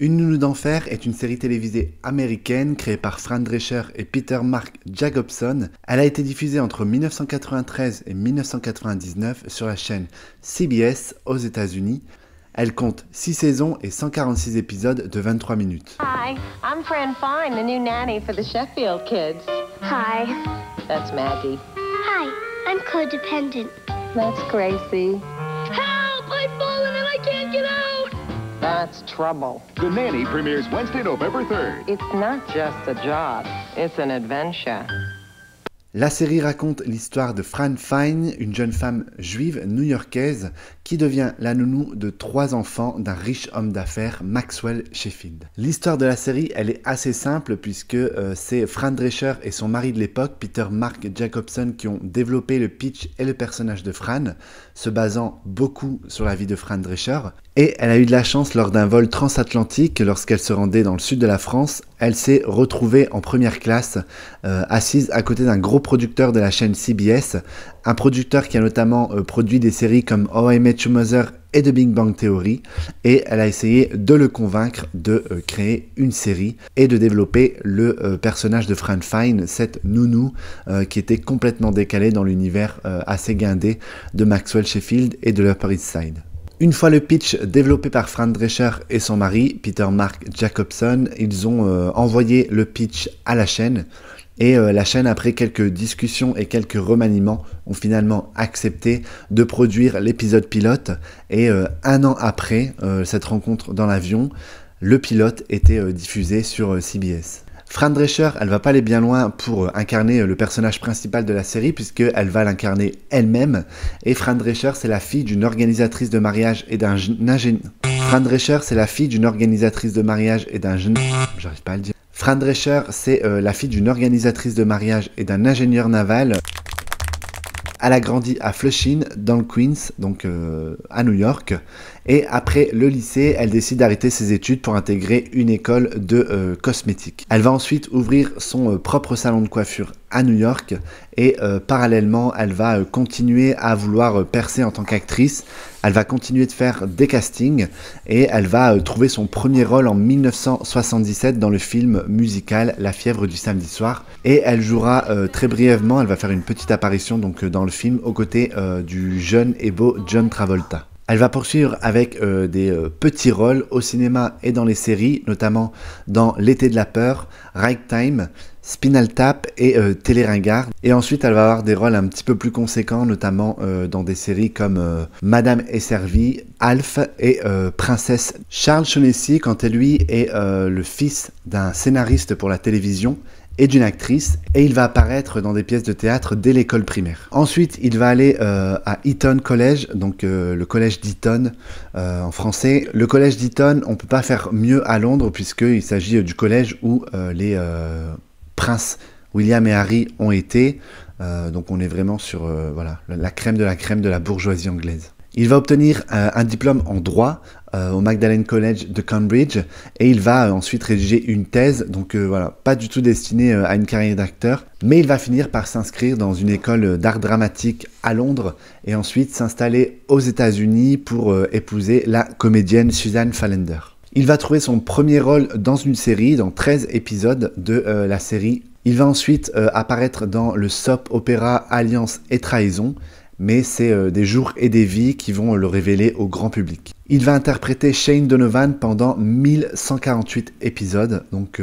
Une nounou d'enfer est une série télévisée américaine créée par Fran Drescher et Peter Mark Jacobson. Elle a été diffusée entre 1993 et 1999 sur la chaîne CBS aux États-Unis. Elle compte 6 saisons et 146 épisodes de 23 minutes. Hi, I'm Fran Fine, the new nanny for the Sheffield kids. Hi. That's Maggie. Hi, I'm codependent. That's Gracie. Help! I've fallen and I can't get out! That's trouble. The Nanny premieres Wednesday, November 3rd. It's not just a job, it's an adventure. La série raconte l'histoire de Fran Fine, une jeune femme juive new-yorkaise qui devient la nounou de 3 enfants d'un riche homme d'affaires, Maxwell Sheffield. L'histoire de la série, elle est assez simple puisque c'est Fran Drescher et son mari de l'époque, Peter Mark Jacobson, qui ont développé le pitch et le personnage de Fran, se basant beaucoup sur la vie de Fran Drescher. Et elle a eu de la chance lors d'un vol transatlantique, lorsqu'elle se rendait dans le sud de la France, elle s'est retrouvée en première classe, assise à côté d'un gros producteur de la chaîne CBS, un producteur qui a notamment produit des séries comme How I Met Your Mother et The Big Bang Theory, et elle a essayé de le convaincre de créer une série et de développer le personnage de Fran Fine, cette nounou qui était complètement décalée dans l'univers assez guindé de Maxwell Sheffield et de l'Upper East Side. Une fois le pitch développé par Fran Drescher et son mari, Peter Mark Jacobson, ils ont envoyé le pitch à la chaîne. Et la chaîne, après quelques discussions et quelques remaniements, ont finalement accepté de produire l'épisode pilote. Et 1 an après cette rencontre dans l'avion, le pilote était diffusé sur CBS. Fran Drescher, elle va pas aller bien loin pour incarner le personnage principal de la série puisqu'elle va l'incarner elle-même. Et Fran Drescher, c'est la fille d'une organisatrice de mariage et d'un ingénieur. Fran Drescher, c'est la fille d'une organisatrice de mariage et d'un J'arrive pas à le dire. Fran Drescher, c'est la fille d'une organisatrice de mariage et d'un ingénieur naval. Elle a grandi à Flushing, dans le Queens, donc à New York. Et après le lycée, elle décide d'arrêter ses études pour intégrer une école de cosmétiques. Elle va ensuite ouvrir son propre salon de coiffure à New York. Et parallèlement, elle va continuer à vouloir percer en tant qu'actrice. Elle va continuer de faire des castings. Et elle va trouver son premier rôle en 1977 dans le film musical La fièvre du samedi soir. Et elle jouera très brièvement, elle va faire une petite apparition donc, dans le film aux côtés du jeune et beau John Travolta. Elle va poursuivre avec des petits rôles au cinéma et dans les séries, notamment dans L'été de la peur, Ragtime, Spinal Tap et Téléringard. Et ensuite, elle va avoir des rôles un petit peu plus conséquents, notamment dans des séries comme Madame est servie, Alf et Princesse. Charles Shaughnessy, quant à lui, est le fils d'un scénariste pour la télévision et d'une actrice, et il va apparaître dans des pièces de théâtre dès l'école primaire. Ensuite, il va aller à Eton College, donc le collège d'Eton en français. Le collège d'Eton, on ne peut pas faire mieux à Londres, puisqu'il s'agit du collège où les princes William et Harry ont été. Donc on est vraiment sur voilà, la crème de la bourgeoisie anglaise. Il va obtenir un diplôme en droit au Magdalen College de Cambridge et il va ensuite rédiger une thèse, donc voilà, pas du tout destiné à une carrière d'acteur, mais il va finir par s'inscrire dans une école d'art dramatique à Londres et ensuite s'installer aux États-Unis pour épouser la comédienne Susan Fallender. Il va trouver son premier rôle dans une série, dans 13 épisodes de la série. Il va ensuite apparaître dans le soap opéra Alliance et Trahison, mais c'est des jours et des vies qui vont le révéler au grand public. Il va interpréter Shane Donovan pendant 1148 épisodes, donc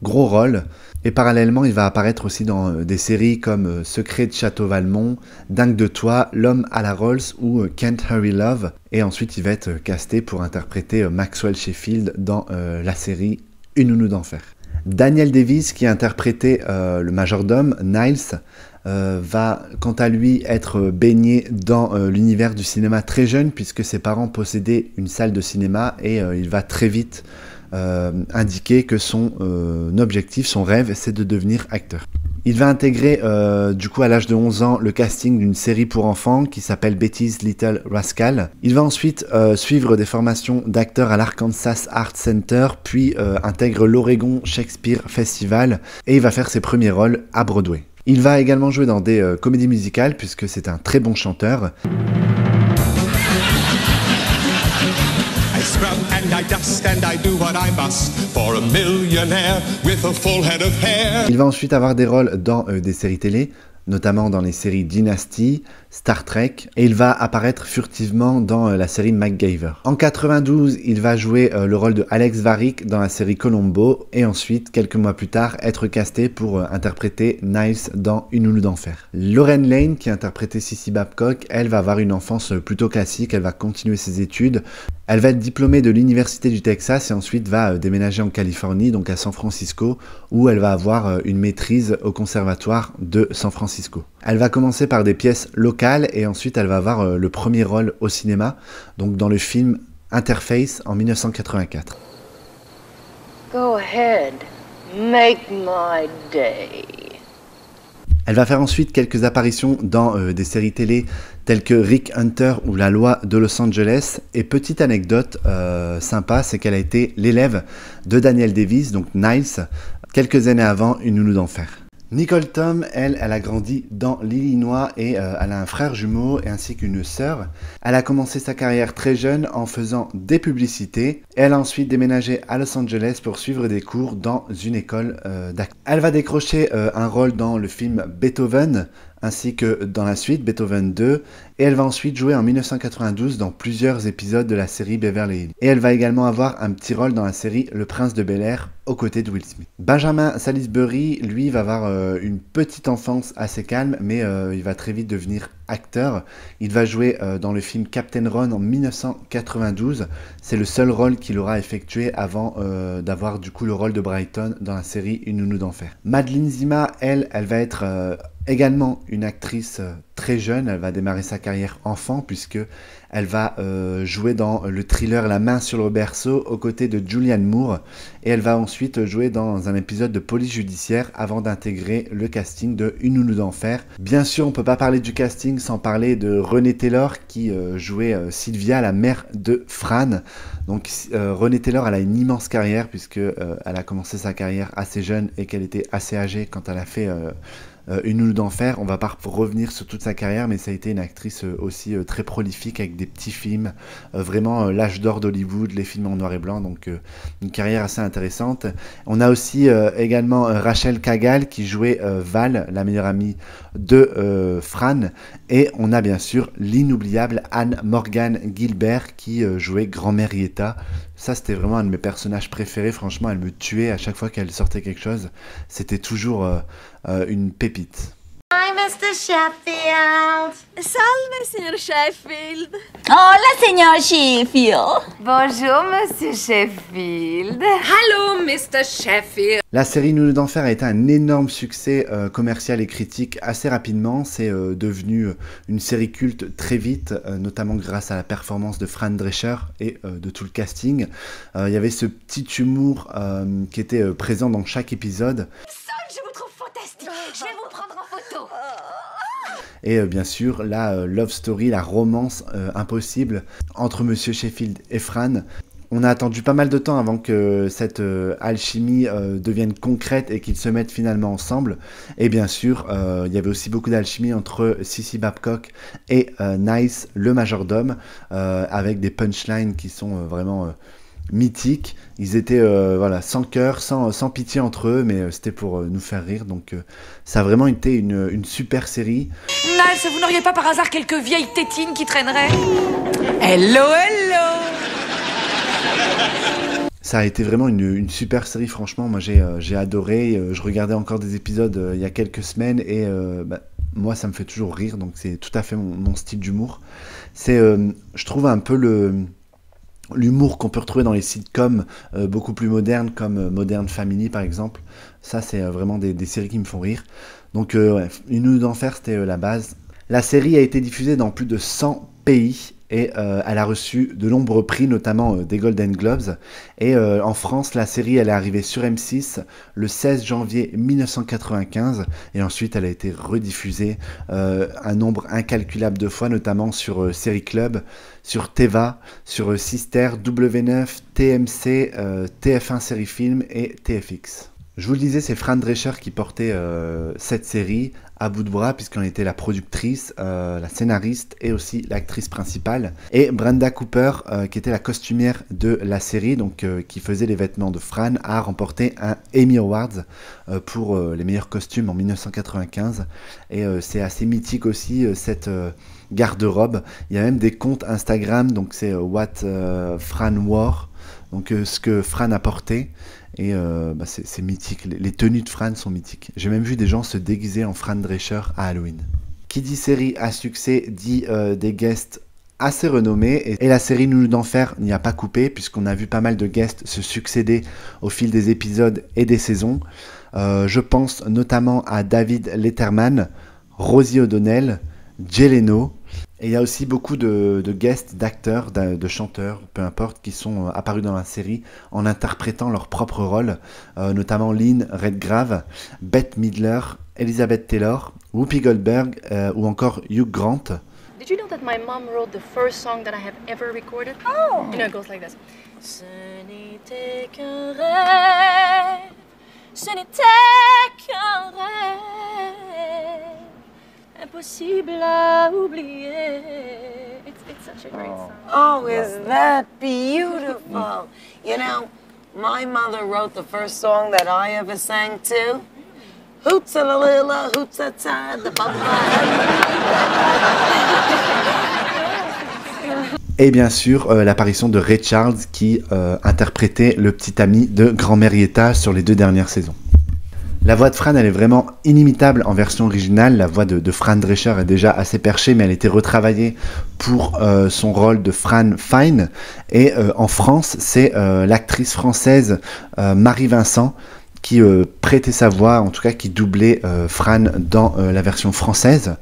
gros rôle. Et parallèlement, il va apparaître aussi dans des séries comme Secret de Château Valmont, Dingue de toi, L'homme à la Rolls ou Can't Hurry Love. Et ensuite, il va être casté pour interpréter Maxwell Sheffield dans la série Une nounou d'enfer. Daniel Davis, qui a interprété le majordome, Niles, va quant à lui être baigné dans l'univers du cinéma très jeune puisque ses parents possédaient une salle de cinéma et il va très vite indiquer que son objectif, son rêve, c'est de devenir acteur. Il va intégrer du coup à l'âge de 11 ans le casting d'une série pour enfants qui s'appelle Betty's Little Rascal. Il va ensuite suivre des formations d'acteurs à l'Arkansas Art Center, puis intègre l'Oregon Shakespeare Festival et il va faire ses premiers rôles à Broadway. Il va également jouer dans des comédies musicales puisque c'est un très bon chanteur. I scrub and I dust and I do what I must for a millionaire with a full head of hair. Il va ensuite avoir des rôles dans des séries télé, notamment dans les séries Dynasty, Star Trek, et il va apparaître furtivement dans la série MacGyver. En 92, il va jouer le rôle de Alex Varick dans la série Columbo, et ensuite, quelques mois plus tard, être casté pour interpréter Niles dans Une nounou d'enfer. Lauren Lane, qui interprétait Sissy Babcock, elle va avoir une enfance plutôt classique, elle va continuer ses études. Elle va être diplômée de l'Université du Texas et ensuite va déménager en Californie, donc à San Francisco, où elle va avoir une maîtrise au conservatoire de San Francisco. Elle va commencer par des pièces locales et ensuite elle va avoir le premier rôle au cinéma, donc dans le film Interface en 1984. Go ahead. Make my day. Elle va faire ensuite quelques apparitions dans des séries télé telles que Rick Hunter ou La Loi de Los Angeles. Et petite anecdote sympa, c'est qu'elle a été l'élève de Daniel Davis, donc Niles, quelques années avant Une nounou d'enfer. Nicole Tom, elle a grandi dans l'Illinois et elle a un frère jumeau ainsi qu'une sœur. Elle a commencé sa carrière très jeune en faisant des publicités. Elle a ensuite déménagé à Los Angeles pour suivre des cours dans une école d'acting. Elle va décrocher un rôle dans le film Beethoven, ainsi que dans la suite Beethoven 2, et elle va ensuite jouer en 1992 dans plusieurs épisodes de la série Beverly Hills. Et elle va également avoir un petit rôle dans la série Le Prince de Bel-Air aux côtés de Will Smith. Benjamin Salisbury, lui, va avoir une petite enfance assez calme, mais il va très vite devenir acteur. Il va jouer dans le film Captain Ron en 1992. C'est le seul rôle qu'il aura effectué avant d'avoir du coup le rôle de Brighton dans la série Une nounou d'enfer. Madeline Zima, elle va être également une actrice très jeune. Elle va démarrer sa carrière enfant puisque elle va jouer dans le thriller La main sur le berceau aux côtés de Julianne Moore, et elle va ensuite jouer dans un épisode de Police judiciaire avant d'intégrer le casting de Une nounou d'enfer. Bien sûr, on peut pas parler du casting sans parler de Renée Taylor qui jouait Sylvia, la mère de Fran. Donc Renée Taylor, elle a une immense carrière puisque elle a commencé sa carrière assez jeune et qu'elle était assez âgée quand elle a fait Une nounou d'enfer. On va pas revenir sur toute sa carrière, mais ça a été une actrice aussi très prolifique avec des petits films, vraiment l'âge d'or d'Hollywood, les films en noir et blanc, donc une carrière assez intéressante. On a aussi également Rachel Cagal qui jouait Val, la meilleure amie de Fran, et on a bien sûr l'inoubliable Anne Morgan Gilbert qui jouait Grand-mère Yetta. Ça, c'était vraiment un de mes personnages préférés. Franchement, elle me tuait à chaque fois qu'elle sortait quelque chose. C'était toujours une pépite. Hi, Mr. Sheffield. Salve, signor Sheffield. Hola, signor Sheffield. Bonjour, Monsieur Sheffield. Hello, Mr. Sheffield. La série Nounou d'enfer a été un énorme succès commercial et critique assez rapidement. C'est devenu une série culte très vite, notamment grâce à la performance de Fran Drescher et de tout le casting. Il y avait ce petit humour qui était présent dans chaque épisode. Je vous trouve fantastique. Je vais vous prendre en photo. Et bien sûr, la love story, la romance impossible entre Monsieur Sheffield et Fran. On a attendu pas mal de temps avant que cette alchimie devienne concrète et qu'ils se mettent finalement ensemble. Et bien sûr, il y avait aussi beaucoup d'alchimie entre Sissy Babcock et Niles, le majordome, avec des punchlines qui sont vraiment mythiques. Ils étaient voilà, sans cœur, sans pitié entre eux, mais c'était pour nous faire rire. Donc ça a vraiment été une super série. Nice, vous n'auriez pas par hasard quelques vieilles tétines qui traîneraient? Hello, hello. Ça a été vraiment une super série, franchement. Moi, j'ai adoré. Je regardais encore des épisodes il y a quelques semaines et moi, ça me fait toujours rire. Donc, c'est tout à fait mon style d'humour. C'est, je trouve, un peu l'humour qu'on peut retrouver dans les sitcoms beaucoup plus modernes, comme Modern Family, par exemple. Ça, c'est vraiment des séries qui me font rire. Donc, ouais, Une nounou d'enfer, c'était la base. La série a été diffusée dans plus de 100 pays. Et elle a reçu de nombreux prix, notamment des Golden Globes. Et en France, la série elle est arrivée sur M6 le 16 janvier 1995. Et ensuite, elle a été rediffusée un nombre incalculable de fois, notamment sur Série Club, sur Teva, sur Sister, W9, TMC, TF1 Série Film et TFX. Je vous le disais, c'est Fran Drescher qui portait cette série à bout de bras, puisqu'elle était la productrice, la scénariste et aussi l'actrice principale. Et Brenda Cooper, qui était la costumière de la série, donc qui faisait les vêtements de Fran, a remporté un Emmy Awards pour les meilleurs costumes en 1995. Et c'est assez mythique aussi, cette garde-robe. Il y a même des comptes Instagram, donc c'est What Fran Wore, donc ce que Fran a porté. Et c'est mythique, les tenues de Fran sont mythiques. J'ai même vu des gens se déguiser en Fran Drescher à Halloween. Qui dit série à succès dit des guests assez renommés. Et la série Nounou d'Enfer n'y a pas coupé, puisqu'on a vu pas mal de guests se succéder au fil des épisodes et des saisons. Je pense notamment à David Letterman, Rosie O'Donnell, Jay Leno. Et il y a aussi beaucoup de guests, d'acteurs, de chanteurs, peu importe, qui sont apparus dans la série en interprétant leur propre rôle, notamment Lynn Redgrave, Bette Midler, Elizabeth Taylor, Whoopi Goldberg ou encore Hugh Grant. Did you know that my mom wrote the first song that I have ever recorded? Oh! You know, it goes like this. Ce n'était qu'un rêve, ce n'était qu'un rêve. Impossible à oublier. It's such a great song. Oh, is that beautiful? You know, my mother wrote the first song that I ever sang too. Hoots a la lila, hoots a ta, the Et bien sûr, l'apparition de Ray Charles qui interprétait le petit ami de Grand-mère Yetta sur les 2 dernières saisons. La voix de Fran, elle est vraiment inimitable en version originale. La voix de Fran Drescher est déjà assez perchée, mais elle a été retravaillée pour son rôle de Fran Fine. Et en France, c'est l'actrice française Marie Vincent qui prêtait sa voix, en tout cas qui doublait Fran dans la version française.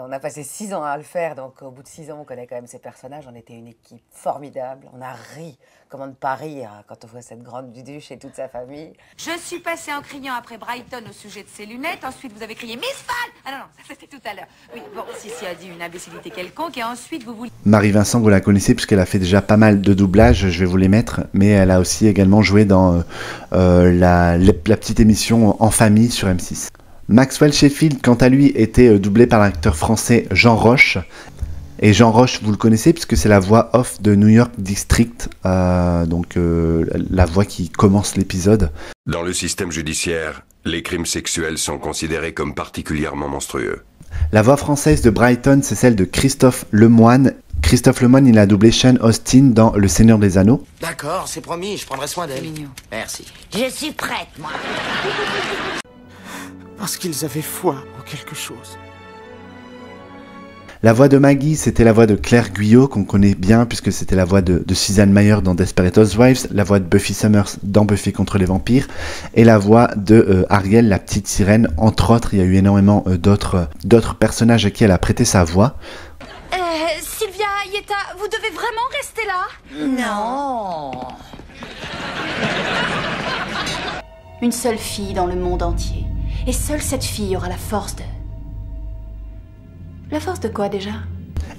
On a passé 6 ans à le faire, donc au bout de 6 ans, on connaît quand même ces personnages. On était une équipe formidable. On a ri, comment ne pas rire quand on voit cette grande duduche et toute sa famille. Je suis passée en criant après Brighton au sujet de ses lunettes. Ensuite, vous avez crié Miss Fall. Ah non, ça c'était tout à l'heure. Oui, bon, Sissi a dit une imbécilité quelconque et ensuite vous voulez... Marie Vincent, vous la connaissez puisqu'elle a fait déjà pas mal de doublages, je vais vous les mettre. Mais elle a aussi également joué dans la petite émission En Famille sur M6. Maxwell Sheffield, quant à lui, était doublé par l'acteur français Jean Roche. Et Jean Roche, vous le connaissez puisque c'est la voix off de New York District, donc la voix qui commence l'épisode. Dans le système judiciaire, les crimes sexuels sont considérés comme particulièrement monstrueux. La voix française de Brighton, c'est celle de Christophe Lemoine. Christophe Lemoine, il a doublé Sean Austin dans Le Seigneur des Anneaux. D'accord, c'est promis, je prendrai soin d'elle. Merci. Je suis prête, moi. Parce qu'ils avaient foi en quelque chose. La voix de Maggie, c'était la voix de Claire Guyot, qu'on connaît bien, puisque c'était la voix de Suzanne Meyer dans Desperate Housewives, la voix de Buffy Summers dans Buffy contre les vampires, et la voix de Ariel, la petite sirène, entre autres. Il y a eu énormément d'autres personnages à qui elle a prêté sa voix. Sylvia, Yetta, vous devez vraiment rester là? Non. Une seule fille dans le monde entier. Et seule cette fille aura la force de... La force de quoi déjà?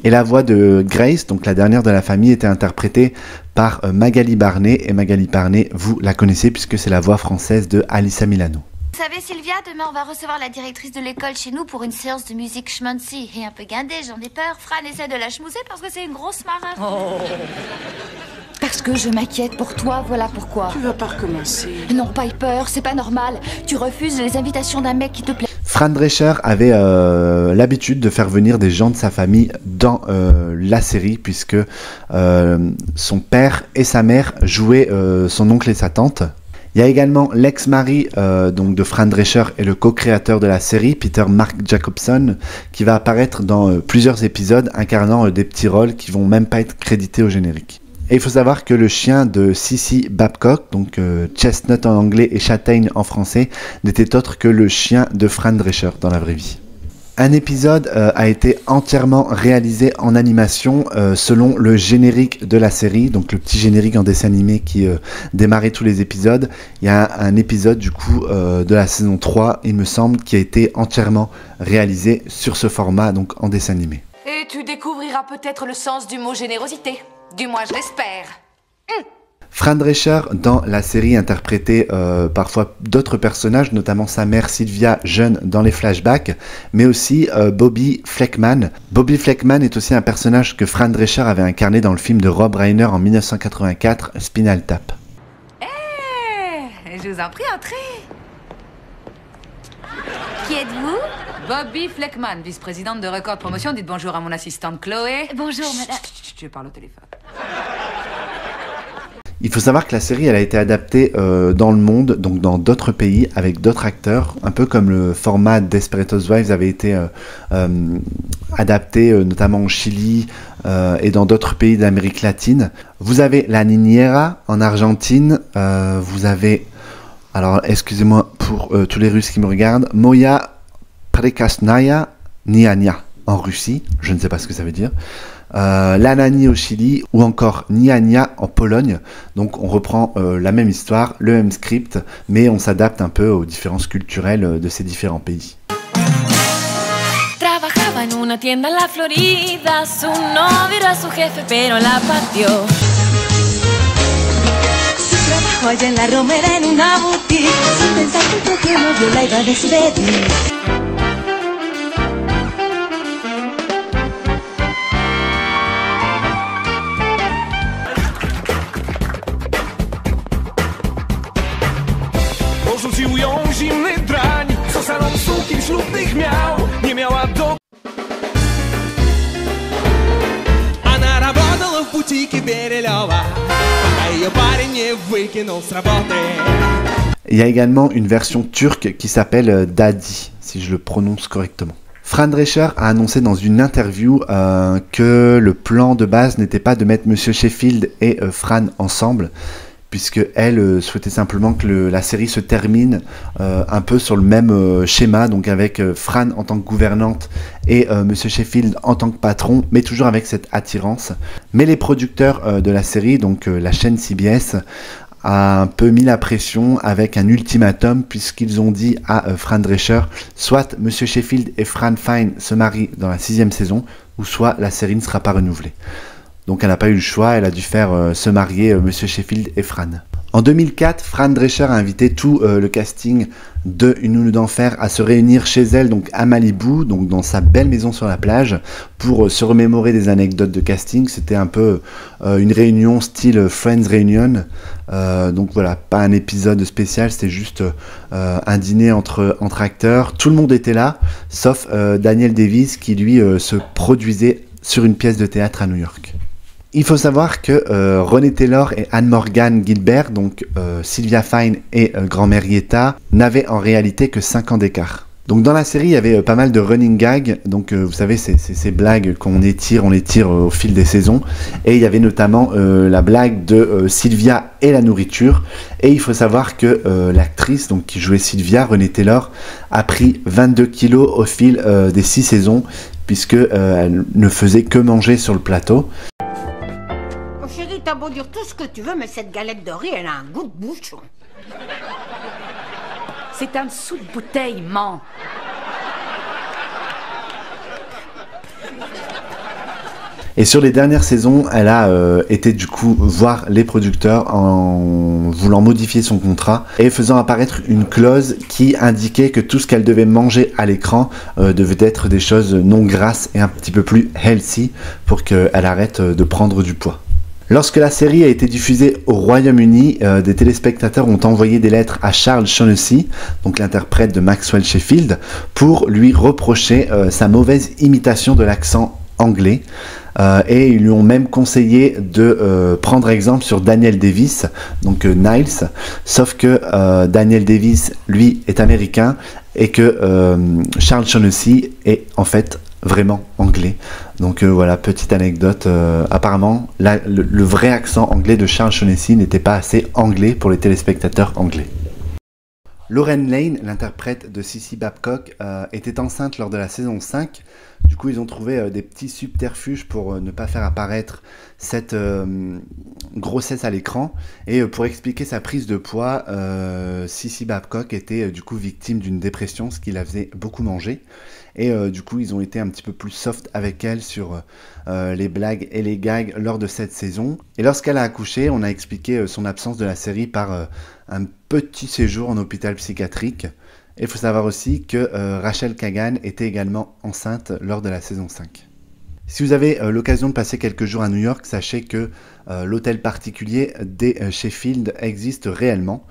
Et la voix de Grace, donc la dernière de la famille, était interprétée par Magali Barnet. Et Magali Barnet, vous la connaissez puisque c'est la voix française de Alyssa Milano. Vous savez Sylvia, demain on va recevoir la directrice de l'école chez nous pour une séance de musique schmancy. Et un peu guindée, j'en ai peur. Fran essaie de la schmouser parce que c'est une grosse marade. Oh. Parce que je m'inquiète pour toi, voilà pourquoi. Tu vas pas recommencer. Non, Piper, c'est pas normal. Tu refuses les invitations d'un mec qui te plaît. Fran Drescher avait l'habitude de faire venir des gens de sa famille dans la série, puisque son père et sa mère jouaient son oncle et sa tante. Il y a également l'ex-mari donc de Fran Drescher et le co-créateur de la série, Peter Mark Jacobson, qui va apparaître dans plusieurs épisodes incarnant des petits rôles qui vont même pas être crédités au générique. Et il faut savoir que le chien de Sissy Babcock, donc Chestnut en anglais et Châtaigne en français, n'était autre que le chien de Fran Drescher dans la vraie vie. Un épisode a été entièrement réalisé en animation selon le générique de la série, donc le petit générique en dessin animé qui démarrait tous les épisodes. Il y a un épisode du coup de la saison 3, il me semble, qui a été entièrement réalisé sur ce format, donc en dessin animé. Et tu découvriras peut-être le sens du mot générosité. Du moins, je l'espère. Fran Drescher, dans la série, interprétait parfois d'autres personnages, notamment sa mère Sylvia, jeune dans les flashbacks, mais aussi Bobby Fleckman. Bobby Fleckman est aussi un personnage que Fran Drescher avait incarné dans le film de Rob Reiner en 1984, Spinal Tap. Je vous en prie, entrez. Qui êtes-vous? Bobby Fleckman, vice-présidente de Record Promotion. Dites bonjour à mon assistante Chloé. Bonjour, madame. Chut, je parle au téléphone. Il faut savoir que la série elle a été adaptée dans le monde, donc dans d'autres pays, avec d'autres acteurs, un peu comme le format Desperate Housewives avait été adapté notamment au Chili et dans d'autres pays d'Amérique latine. Vous avez La Niñera en Argentine, vous avez, alors excusez-moi pour tous les Russes qui me regardent, Moya Prekrasnaya Niania en Russie, je ne sais pas ce que ça veut dire. La Nani au Chili ou encore Niania en Pologne. Donc on reprend la même histoire, le même script, mais on s'adapte un peu aux différences culturelles de ces différents pays. Trabajaba en una tienda en la Florida, su novio era su jefe pero la pateó. Su trabajo allá en la Romera en una boutique, sin pensar que el propio novio la iba a despedir. Porzucił ją zimny drań, co salon sukien ślubnych miał, nie miała do... Она работала в бутике Берилева, пока ее парень не выкинул с работы. Il y a également une version turque qui s'appelle Daddy, si je le prononce correctement. Fran Drescher a annoncé dans une interview que le plan de base n'était pas de mettre Monsieur Sheffield et Fran ensemble, puisque elle souhaitait simplement que la série se termine un peu sur le même schéma, donc avec Fran en tant que gouvernante et Monsieur Sheffield en tant que patron, mais toujours avec cette attirance. Mais les producteurs de la série, donc la chaîne CBS, a un peu mis la pression avec un ultimatum, puisqu'ils ont dit à Fran Drescher, soit Monsieur Sheffield et Fran Fine se marient dans la 6e saison, ou soit la série ne sera pas renouvelée. Donc elle n'a pas eu le choix, elle a dû faire se marier Monsieur Sheffield et Fran. En 2004, Fran Drescher a invité tout le casting de Une nounou d'enfer à se réunir chez elle, donc à Malibu, donc dans sa belle maison sur la plage, pour se remémorer des anecdotes de casting. C'était un peu une réunion style Friends Reunion. Donc voilà, pas un épisode spécial, c'était juste un dîner entre acteurs. Tout le monde était là, sauf Daniel Davis qui lui se produisait sur une pièce de théâtre à New York. Il faut savoir que Renée Taylor et Anne Morgan Gilbert, donc Sylvia Fine et grand-mère Yetta, n'avaient en réalité que 5 ans d'écart. Donc dans la série, il y avait pas mal de running gags, donc vous savez, ces blagues qu'on étire, on les tire au fil des saisons, et il y avait notamment la blague de Sylvia et la nourriture, et il faut savoir que l'actrice donc qui jouait Sylvia, Renée Taylor, a pris 22 kilos au fil des 6 saisons, puisque elle ne faisait que manger sur le plateau. Chérie, t'as beau dire tout ce que tu veux, mais cette galette de riz, elle a un goût de bouchon. C'est un dessous de bouteille, ment. Et sur les dernières saisons, elle a été du coup voir les producteurs en voulant modifier son contrat et faisant apparaître une clause qui indiquait que tout ce qu'elle devait manger à l'écran devait être des choses non grasses et un petit peu plus healthy pour qu'elle arrête de prendre du poids. Lorsque la série a été diffusée au Royaume-Uni, des téléspectateurs ont envoyé des lettres à Charles Shaughnessy, donc l'interprète de Maxwell Sheffield, pour lui reprocher sa mauvaise imitation de l'accent anglais. Et ils lui ont même conseillé de prendre exemple sur Daniel Davis, donc Niles, sauf que Daniel Davis, lui, est américain et que Charles Shaughnessy est en fait vraiment anglais. Donc voilà, petite anecdote. Apparemment, le vrai accent anglais de Charles Shaughnessy n'était pas assez anglais pour les téléspectateurs anglais. Lauren Lane, l'interprète de Cissy Babcock, était enceinte lors de la saison 5, Du coup, ils ont trouvé des petits subterfuges pour ne pas faire apparaître cette grossesse à l'écran. Et pour expliquer sa prise de poids, Cissy Babcock était du coup victime d'une dépression, ce qui la faisait beaucoup manger. Et du coup, ils ont été un petit peu plus soft avec elle sur les blagues et les gags lors de cette saison. Et lorsqu'elle a accouché, on a expliqué son absence de la série par un petit séjour en hôpital psychiatrique. Et il faut savoir aussi que Rachel Kagan était également enceinte lors de la saison 5. Si vous avez l'occasion de passer quelques jours à New York, sachez que l'hôtel particulier des Sheffield existe réellement.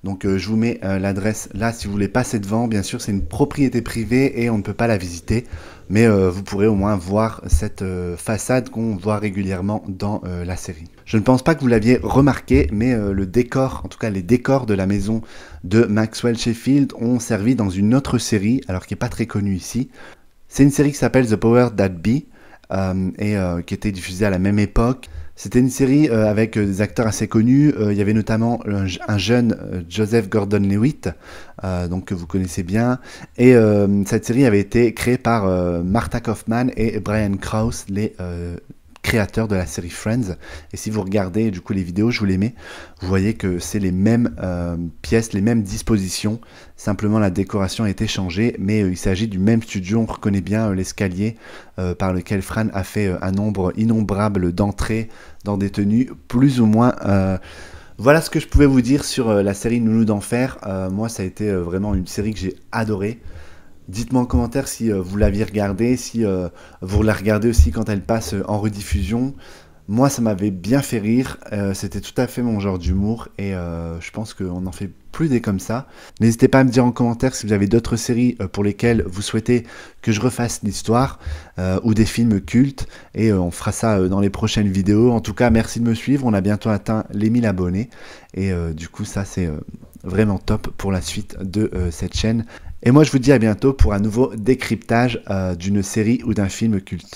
Donc je vous mets l'adresse là si vous voulez passer devant. Bien sûr, c'est une propriété privée et on ne peut pas la visiter. Mais vous pourrez au moins voir cette façade qu'on voit régulièrement dans la série. Je ne pense pas que vous l'aviez remarqué, mais le décor, en tout cas les décors de la maison de Maxwell Sheffield ont servi dans une autre série, alors qui n'est pas très connue ici. C'est une série qui s'appelle The Power That Be et qui était diffusée à la même époque. C'était une série avec des acteurs assez connus. Il y avait notamment un jeune Joseph Gordon-Levitt, donc que vous connaissez bien. Et cette série avait été créée par Martha Kaufman et Brian Krause, les créateurs de la série Friends. Et si vous regardez du coup les vidéos, je vous les mets, vous voyez que c'est les mêmes pièces, les mêmes dispositions. Simplement la décoration a été changée, mais il s'agit du même studio. On reconnaît bien l'escalier par lequel Fran a fait un nombre innombrable d'entrées dans des tenues plus ou moins... Voilà ce que je pouvais vous dire sur la série Nounou d'Enfer. Moi, ça a été vraiment une série que j'ai adorée. Dites-moi en commentaire si vous l'aviez regardée, si vous la regardez aussi quand elle passe en rediffusion. Moi, ça m'avait bien fait rire. C'était tout à fait mon genre d'humour et je pense qu'on n'en fait plus des comme ça. N'hésitez pas à me dire en commentaire si vous avez d'autres séries pour lesquelles vous souhaitez que je refasse l'histoire ou des films cultes et on fera ça dans les prochaines vidéos. En tout cas, merci de me suivre. On a bientôt atteint les 1000 abonnés et du coup, ça c'est vraiment top pour la suite de cette chaîne. Et moi, je vous dis à bientôt pour un nouveau décryptage d'une série ou d'un film culte.